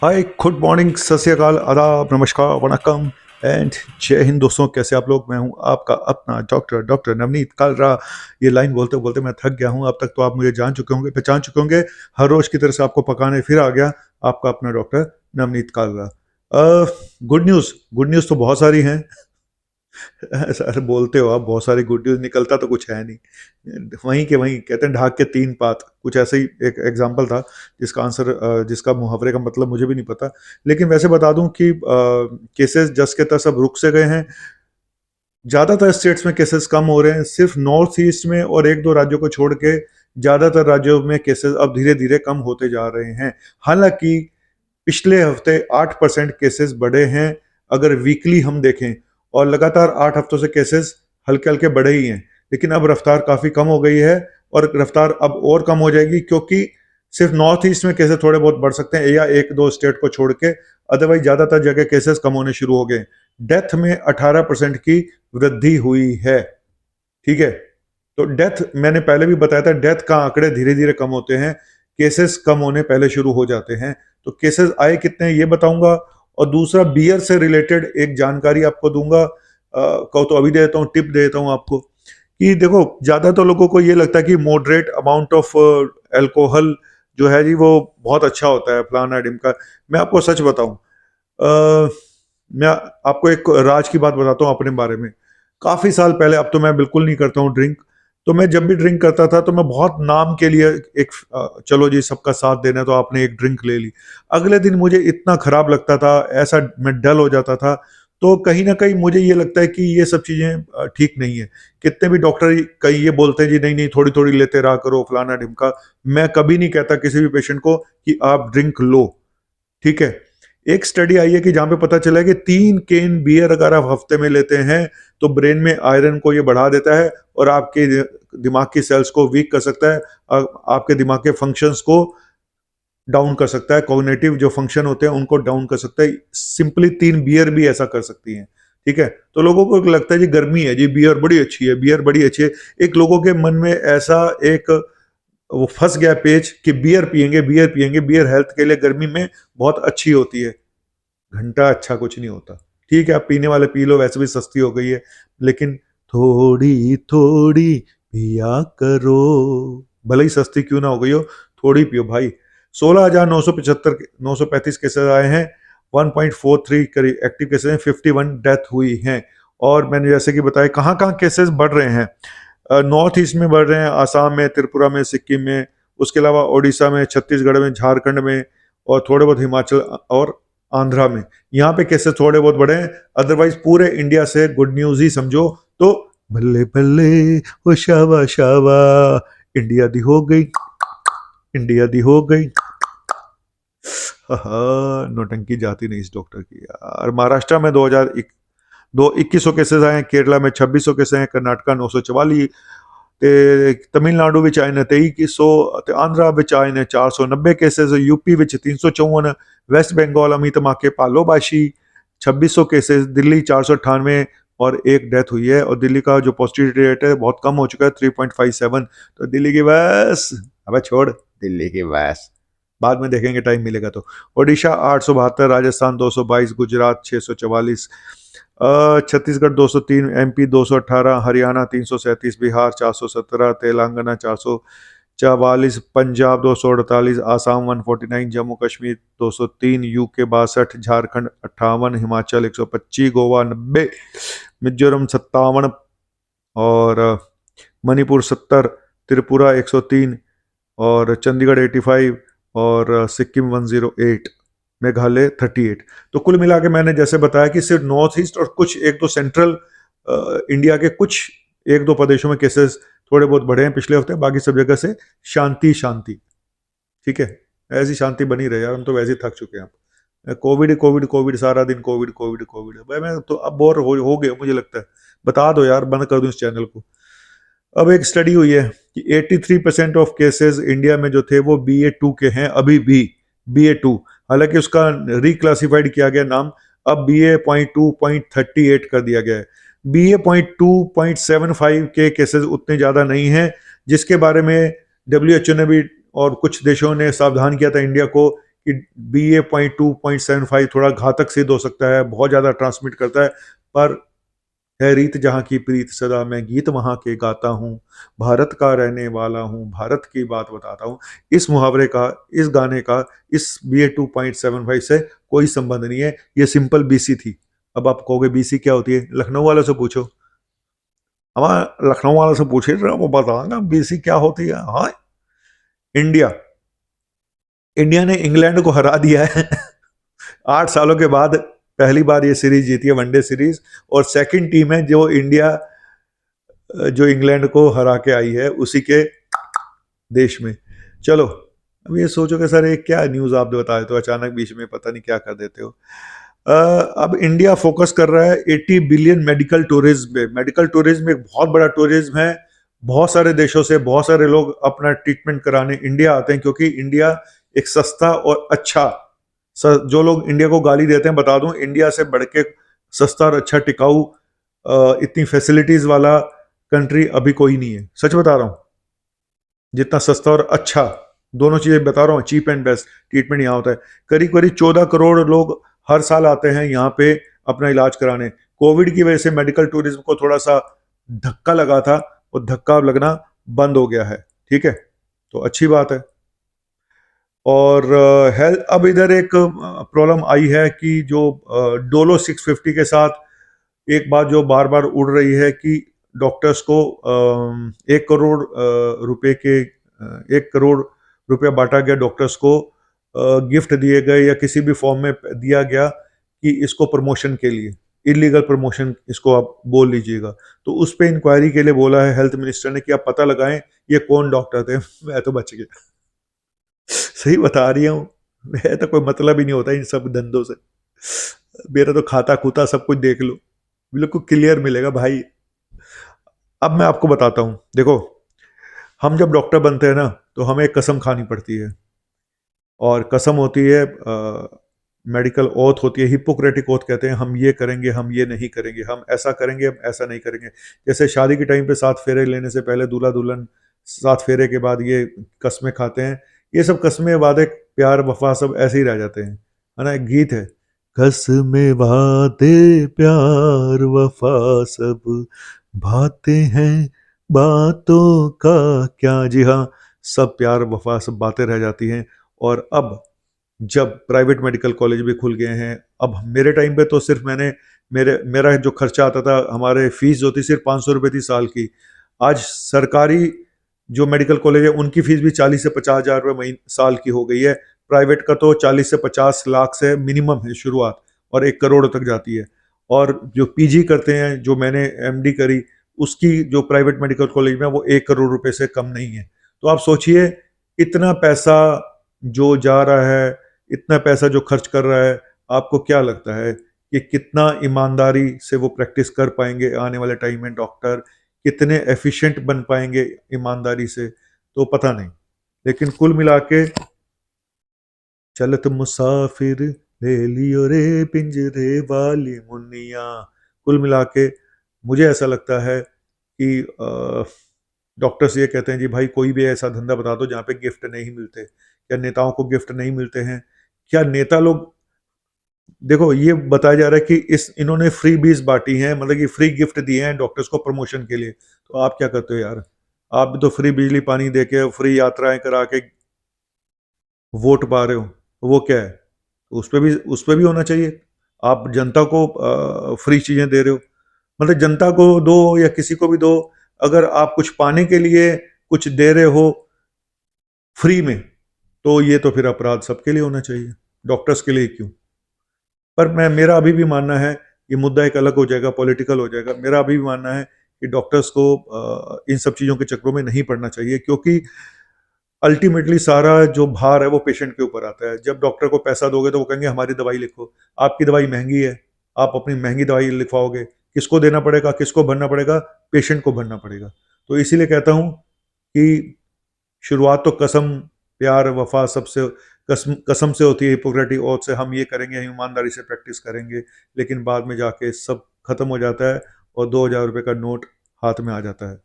हाय, good morning, सत श्री अकाल, आदाब, नमस्कार, वणक्कम एंड जय हिंद दोस्तों। कैसे आप लोग? मैं हूं आपका अपना डॉक्टर नवनीत कालरा। ये लाइन बोलते बोलते मैं थक गया हूं। अब तक तो आप मुझे जान चुके होंगे, पहचान चुके होंगे। हर रोज की तरह से आपको पकाने फिर आ गया आपका अपना doctor Navneet Kalra. Good news तो बहुत सारी हैं। सर बोलते हो आप, बहुत सारी गुड न्यूज़, निकलता तो कुछ है नहीं। वहीं के वहीं कहते हैं, ढाक के तीन पात, कुछ ऐसे ही एक एग्जाम्पल था जिसका आंसर, जिसका मुहावरे का मतलब मुझे भी नहीं पता। लेकिन वैसे बता दूं कि केसेस जस के तस अब रुक से गए हैं। ज़्यादातर स्टेट्स में केसेस कम हो रहे हैं। सिर्फ नॉर्थ ईस्ट में और एक दो राज्यों को छोड़ के ज़्यादातर राज्यों में केसेस अब धीरे धीरे कम होते जा रहे हैं। हालांकि पिछले हफ्ते 8% केसेस बढ़े हैं अगर वीकली हम देखें, और लगातार 8 हफ्तों से केसेस हल्के हल्के बढ़े ही हैं। लेकिन अब रफ्तार काफ़ी कम हो गई है, और रफ्तार अब और कम हो जाएगी, क्योंकि सिर्फ नॉर्थ ईस्ट में केसेस थोड़े बहुत बढ़ सकते हैं, या एक दो स्टेट को छोड़ के। अदरवाइज ज़्यादातर जगह केसेस कम होने शुरू हो गए। डेथ में 18% की वृद्धि हुई है। ठीक है, तो डेथ मैंने पहले भी बताया था, डेथ का आंकड़े धीरे धीरे कम होते हैं, केसेस कम होने पहले शुरू हो जाते हैं। तो केसेस आए कितने हैं ये बताऊंगा, और दूसरा बियर से रिलेटेड एक जानकारी आपको दूंगा। कहो तो अभी दे देता हूँ, टिप दे देता हूँ आपको कि देखो, ज्यादातर लोगों को ये लगता है कि मॉडरेट अमाउंट ऑफ अल्कोहल जो है जी, वो बहुत अच्छा होता है फलाना ढिमका। मैं आपको सच बताऊं, मैं आपको एक राज की बात बताता हूँ अपने बारे में। काफी साल पहले, अब तो मैं बिल्कुल नहीं करता हूँ ड्रिंक, तो मैं जब भी ड्रिंक करता था तो मैं बहुत नाम के लिए एक चलो जी सबका साथ देना, तो आपने एक ड्रिंक ले ली। अगले दिन मुझे इतना खराब लगता था, ऐसा मैं डल हो जाता था। तो कहीं ना कहीं मुझे ये लगता है कि ये सब चीजें ठीक नहीं है। कितने भी डॉक्टर कहीं ये बोलते हैं जी नहीं नहीं, थोड़ी थोड़ी लेते रहा करो फलाना ढिमका। मैं कभी नहीं कहता किसी भी पेशेंट को कि आप ड्रिंक लो। ठीक है, एक स्टडी आई है कि जहां पे पता चला है कि 3 केन बियर अगर आप हफ्ते में लेते हैं तो ब्रेन में आयरन को ये बढ़ा देता है, और आपके दिमाग की सेल्स को वीक कर सकता है, आपके दिमाग के फंक्शंस को डाउन कर सकता है, कॉग्निटिव जो फंक्शन होते हैं उनको डाउन कर सकता है। सिंपली 3 बियर भी ऐसा कर सकती हैं। ठीक है, तो लोगों को लगता है जी गर्मी है जी, बियर बड़ी अच्छी है, बियर बड़ी अच्छी है। एक लोगों के मन में ऐसा एक वो फंस गया पेज कि बियर पियेंगे, बियर पियेंगे, बियर हेल्थ के लिए गर्मी में बहुत अच्छी होती है। घंटा अच्छा कुछ नहीं होता। ठीक है, आप पीने वाले पी लो, वैसे भी सस्ती हो गई है, लेकिन थोड़ी थोड़ी पिया करो, भले ही सस्ती क्यों ना हो गई हो, थोड़ी पियो भाई। 16,975 935 केसेस आए हैं, 1.43 करीब एक्टिव केसेस हैं, 51 डेथ हुई हैं। और मैंने जैसे कि बताया कहाँ कहाँ केसेस बढ़ रहे हैं। नॉर्थ ईस्ट में बढ़ रहे हैं, आसाम में, त्रिपुरा में, सिक्किम में, उसके अलावा उड़ीसा में, छत्तीसगढ़ में, झारखंड में, और थोड़े बहुत हिमाचल और आंध्रा में। यहाँ पे केसेस थोड़े बहुत बढ़े हैं। अदरवाइज पूरे इंडिया से गुड न्यूज ही समझो। तो बल्ले बल्ले ओ शाबा शाबा, इंडिया दी हो गई, इंडिया दी हो गई। नौटंकी जाती नहीं इस डॉक्टर की यार। महाराष्ट्र में 2100 केसेस आए हैं, केरला में 2600 केसेस हैं, कर्नाटका 944, ਤੇ ਤਮਿਲਨਾਡੂ ਵਿੱਚ ਆਏ ਨੇ 2300, ਤੇ ਆਂਧਰਾ ਵਿੱਚ ਆਏ ਨੇ 490 केसेस, यूपी ਵਿੱਚ 354, वेस्ट बंगाल अमित माके पालोबाशी 2600 केसेस, दिल्ली 498 और एक डेथ हुई है। और दिल्ली का जो पॉजिटिविटी रेट है बहुत कम हो चुका है, 3.57। तो दिल्ली की बस, अब छोड़ दिल्ली की बस, बाद में देखेंगे टाइम मिलेगा तो। ओडिशा 872, राजस्थान 222, गुजरात 644, छत्तीसगढ़ 203, एमपी 218, हरियाणा 337, बिहार 417, तेलंगाना 444, पंजाब 248, आसाम 149, जम्मू कश्मीर 203, यूके 62, झारखंड 58, हिमाचल 125, गोवा 90, मिजोरम 57, और मणिपुर 70, त्रिपुरा 103, और चंडीगढ़ 85, और सिक्किम 108, मेघालय 38। तो कुल मिला के मैंने जैसे बताया कि सिर्फ नॉर्थ ईस्ट और कुछ एक दो सेंट्रल इंडिया के कुछ एक दो प्रदेशों में केसेस थोड़े बहुत बढ़े हैं पिछले हफ्ते, बाकी सब जगह से शांति शांति। ठीक है, ऐसी शांति बनी रहे यार, हम तो वैसे ही थक चुके हैं। कोविड कोविड कोविड, सारा दिन कोविड कोविड कोविड, भाई मैं तो अब बोर हो गया मुझे लगता है। बता दो यार, बंद कर दूं इस चैनल को। अब एक स्टडी हुई है कि 83% ऑफ केसेस इंडिया में जो थे वो BA2 के हैं अभी भी, BA2। हालांकि उसका रिक्लासिफाइड किया गया नाम, अब BA.2.38 कर दिया गया है। BA.2.75 के केसेस उतने ज्यादा नहीं हैं, जिसके बारे में WHO ने भी और कुछ देशों ने सावधान किया था इंडिया को कि BA.2.75 थोड़ा घातक सिद्ध हो सकता है, बहुत ज़्यादा ट्रांसमिट करता है, पर है रीत जहाँ की प्रीत सदा मैं गीत वहाँ के गाता हूँ, भारत का रहने वाला हूँ, भारत की बात बताता हूँ। इस मुहावरे का, इस गाने का, इस BA.2.75 से कोई संबंध नहीं है, ये सिंपल BC थी। अब आप कहोगे BC क्या होती है? लखनऊ वालों से पूछो, हमारे लखनऊ वालों से पूछे वो बताएंगे BC क्या होती है। हाँ, इंडिया, इंडिया ने इंग्लैंड को हरा दिया है 8 सालों के बाद पहली बार ये सीरीज जीती है, वनडे सीरीज, और सेकंड टीम है जो इंडिया, जो इंग्लैंड को हरा के आई है उसी के देश में। चलो, अब ये सोचो कि सर ये क्या न्यूज़ आपने बताए तो अचानक बीच में पता नहीं क्या कर देते हो। अब इंडिया फोकस कर रहा है 80 बिलियन मेडिकल टूरिज्म पे। मेडिकल टूरिज्म एक बहुत बड़ा टूरिज्म है, बहुत सारे देशों से बहुत सारे लोग अपना ट्रीटमेंट कराने इंडिया आते हैं, क्योंकि इंडिया एक सस्ता और अच्छा, जो लोग इंडिया को गाली देते हैं, बता दूं, इंडिया से बढ़ के सस्ता और अच्छा टिकाऊ इतनी फैसिलिटीज वाला कंट्री अभी कोई नहीं है, सच बता रहा हूँ। जितना सस्ता और अच्छा, दोनों चीजें बता रहा हूँ, चीप एंड बेस्ट ट्रीटमेंट यहाँ होता है। करीब करीब 14 करोड़ लोग हर साल आते हैं यहाँ पे अपना इलाज कराने। कोविड की वजह से मेडिकल टूरिज्म को थोड़ा सा धक्का लगा था, और धक्का लगना बंद हो गया है, ठीक है, तो अच्छी बात है। और हेल्थ, अब इधर एक प्रॉब्लम आई है कि जो डोलो 650 के साथ एक बात जो बार बार उड़ रही है कि डॉक्टर्स को 1 करोड़ रुपए के 1 करोड़ रुपया बांटा गया डॉक्टर्स को, गिफ्ट दिए गए या किसी भी फॉर्म में दिया गया कि इसको प्रमोशन के लिए, इलीगल प्रमोशन इसको आप बोल लीजिएगा। तो उस पर इंक्वायरी के लिए बोला है हेल्थ मिनिस्टर ने कि आप पता लगाएं ये कौन डॉक्टर थे मैं तो बच गया सही बता रही हूँ, मैं तो कोई मतलब ही नहीं होता इन सब धंधों से। मेरा तो खाता खूता सब कुछ देख लो, बिल्कुल क्लियर मिलेगा भाई। अब मैं आपको बताता हूँ, देखो, हम जब डॉक्टर बनते हैं ना तो हमें एक कसम खानी पड़ती है, और कसम होती है मेडिकल ओथ होती है, हिपोक्रेटिक ओथ कहते हैं। हम ये करेंगे, हम ये नहीं करेंगे, हम ऐसा करेंगे, हम ऐसा नहीं करेंगे। जैसे शादी के टाइम पे 7 फेरे लेने से पहले दूल्हा दुल्हन 7 फेरे के बाद ये कस्में खाते हैं, ये सब कस्में वादे प्यार वफा सब ऐसे ही रह जाते हैं, है ना। एक गीत है, कस्में वादे प्यार वफा सब बातें हैं, बातों का क्या। जी हाँ, सब प्यार वफा सब बातें रह जाती हैं। और अब जब प्राइवेट मेडिकल कॉलेज भी खुल गए हैं, अब मेरे टाइम पे तो सिर्फ मेरा जो खर्चा आता था, हमारे फीस जो थी सिर्फ 500 रुपये थी साल की। आज सरकारी जो मेडिकल कॉलेज है उनकी फीस भी 40 से 50 हज़ार रुपये साल की हो गई है। प्राइवेट का तो 40 से 50 लाख से मिनिमम है शुरुआत, और 1 करोड़ तक जाती है। और जो पीजी करते हैं, जो मैंने एमडी करी, उसकी जो प्राइवेट मेडिकल कॉलेज में, वो 1 करोड़ रुपए से कम नहीं है। तो आप सोचिए, इतना पैसा जो जा रहा है, इतना पैसा जो खर्च कर रहा है, आपको क्या लगता है कि कितना ईमानदारी से वो प्रैक्टिस कर पाएंगे आने वाले टाइम में डॉक्टर, कितने एफिशिएंट बन पाएंगे ईमानदारी से, तो पता नहीं। लेकिन कुल मिला के, चलत मुसाफिर ले लियो रे पिंजरे वाली मुन्निया, कुल मिला के मुझे ऐसा लगता है कि डॉक्टर्स ये कहते हैं जी भाई कोई भी ऐसा धंधा बता दो जहाँ पे गिफ्ट नहीं मिलते। क्या नेताओं को गिफ्ट नहीं मिलते हैं? क्या नेता लोग, देखो ये बताया जा रहा है कि इन्होंने फ्री बीज बांटी हैं, मतलब कि फ्री गिफ्ट दिए हैं डॉक्टर्स को प्रमोशन के लिए। तो आप क्या करते हो यार? आप भी तो फ्री बिजली पानी देके, फ्री यात्राएं करा के वोट पा रहे हो, वो क्या है? उस पे भी होना चाहिए। आप जनता को फ्री चीजें दे रहे हो, मतलब जनता को दो या किसी को भी दो, अगर आप कुछ पाने के लिए कुछ दे रहे हो फ्री में, तो ये तो फिर अपराध सबके लिए होना चाहिए, डॉक्टर्स के लिए क्यों? पर मेरा अभी भी मानना है, ये मुद्दा एक अलग हो जाएगा, पॉलिटिकल हो जाएगा। मेरा अभी भी मानना है कि डॉक्टर्स को इन सब चीज़ों के चक्रों में नहीं पड़ना चाहिए, क्योंकि अल्टीमेटली सारा जो भार है वो पेशेंट के ऊपर आता है। जब डॉक्टर को पैसा दोगे तो वो कहेंगे हमारी दवाई लिखो। आपकी दवाई महंगी है, आप अपनी महंगी दवाई लिखवाओगे, किसको देना पड़ेगा, किसको भरना पड़ेगा? पेशेंट को भरना पड़ेगा। तो इसीलिए कहता हूँ कि शुरुआत तो कसम, प्यार, वफा सबसे, कसम से होती है, हिपोक्रेटिक ओथ से, हम ये करेंगे, हम ईमानदारी से प्रैक्टिस करेंगे, लेकिन बाद में जाके सब खत्म हो जाता है और 2,000 रुपये का नोट हाथ में आ जाता है।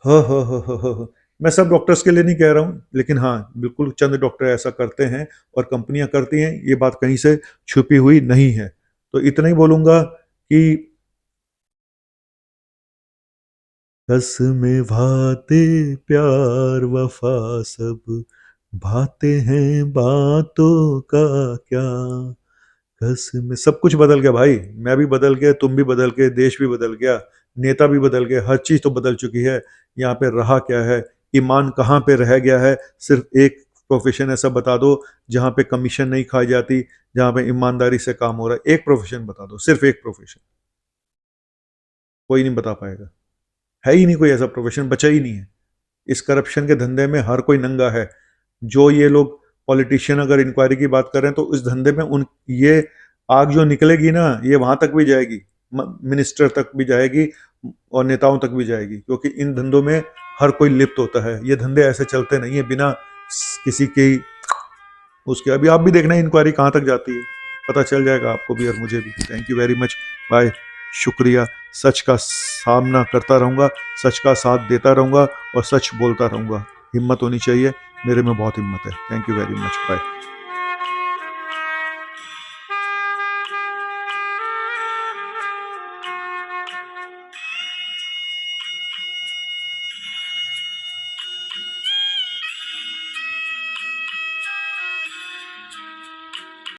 हो। मैं सब डॉक्टर्स के लिए नहीं कह रहा हूँ, लेकिन हाँ बिल्कुल चंद डॉक्टर ऐसा करते हैं और कंपनियां करती हैं, ये बात कहीं से छुपी हुई नहीं है। तो इतना ही बोलूंगा कि कसमें भाते प्यार वफा सब, भाते हैं बातों का क्या, कसमें। सब कुछ बदल गया भाई, मैं भी बदल गया, तुम भी बदल गए, देश भी बदल गया, नेता भी बदल गए, हर चीज तो बदल चुकी है। यहाँ पे रहा क्या है, ईमान कहाँ पे रह गया है? सिर्फ एक प्रोफेशन ऐसा बता दो जहाँ पे कमीशन नहीं खाई जाती, जहाँ पे ईमानदारी से काम हो रहा है। एक प्रोफेशन बता दो, सिर्फ एक प्रोफेशन। कोई नहीं बता पाएगा, है ही नहीं कोई ऐसा प्रोफेशन, बचा ही नहीं है। इस करप्शन के धंधे में हर कोई नंगा है। जो ये लोग पॉलिटिशियन अगर इंक्वायरी की बात करें तो इस धंधे में उन ये आग जो निकलेगी ना, ये वहां तक भी जाएगी, मिनिस्टर तक भी जाएगी और नेताओं तक भी जाएगी, क्योंकि इन धंधों में हर कोई लिप्त होता है। ये धंधे ऐसे चलते नहीं है बिना किसी की उसके। अभी आप भी देखना इंक्वायरी कहाँ तक जाती है, पता चल जाएगा आपको भी और मुझे भी। Thank you very much, bye, शुक्रिया। सच का सामना करता रहूँगा, सच का साथ देता रहूँगा और सच बोलता रहूँगा। हिम्मत होनी चाहिए, मेरे में बहुत हिम्मत है। Thank you very much, bye.